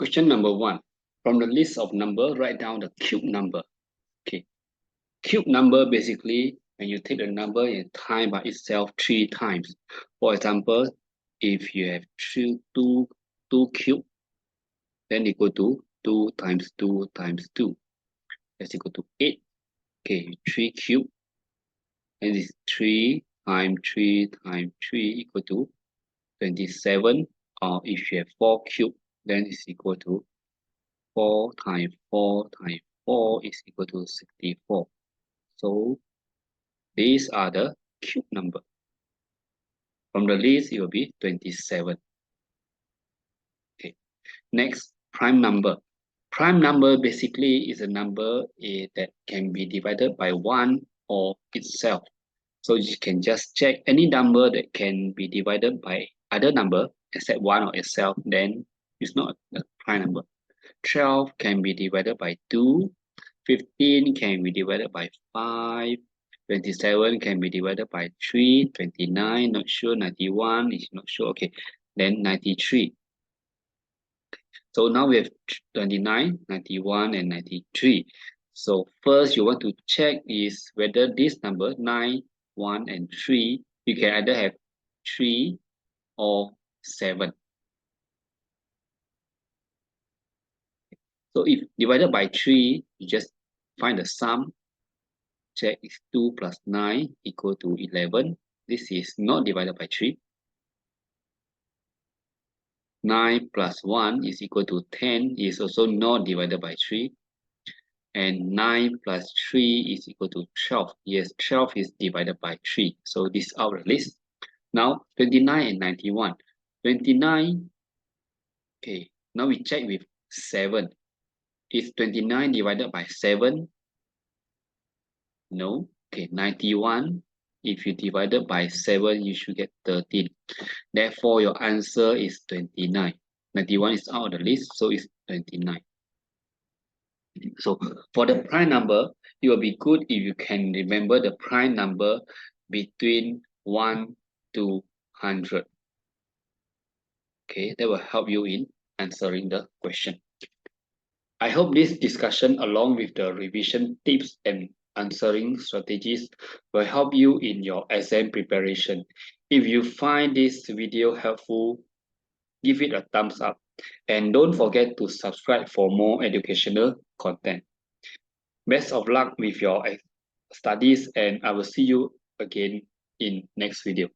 Question number 1. From the list of number, write down the cube number. Okay. Cube number basically when you take the number and time by itself 3 times. For example, if you have two cube, then equal to 2 times 2 times 2. That's equal to 8. Okay, 3 cube. And this 3 times 3 times 3 equal to 27. Or if you have 4 cube, then it's equal to 4 times 4 times 4 is equal to 64. So these are the cube number. From the list, it will be 27. Okay. Next, prime number. Prime number basically is a number that can be divided by 1 or itself. So you can just check any number that can be divided by other number except 1 or itself, then it's not a prime number. 12 can be divided by 2. 15 can be divided by 5. 27 can be divided by 3. 29, not sure. 91 is not sure. Okay, then 93. So now we have 29, 91, and 93. So first you want to check is whether this number 9, 1, and 3, you can either have 3 or 7. So if divided by 3, you just find the sum. Check is 2 plus 9 equal to 11. This is not divided by 3. 9 plus 1 is equal to 10 is also not divided by 3. And 9 plus 3 is equal to 12. Yes, 12 is divided by 3. So this is our list. Now 29 and 91. 29, okay, now we check with 7. Is 29 divided by 7? No. Okay, 91. If you divide it by 7, you should get 13. Therefore, your answer is 29. 91 is out of the list, so it's 29. So for the prime number, it will be good if you can remember the prime number between 1 to 100. Okay, that will help you in answering the question. I hope this discussion along with the revision tips and answering strategies will help you in your exam preparation. If you find this video helpful, give it a thumbs up and don't forget to subscribe for more educational content. Best of luck with your studies and I will see you again in next video.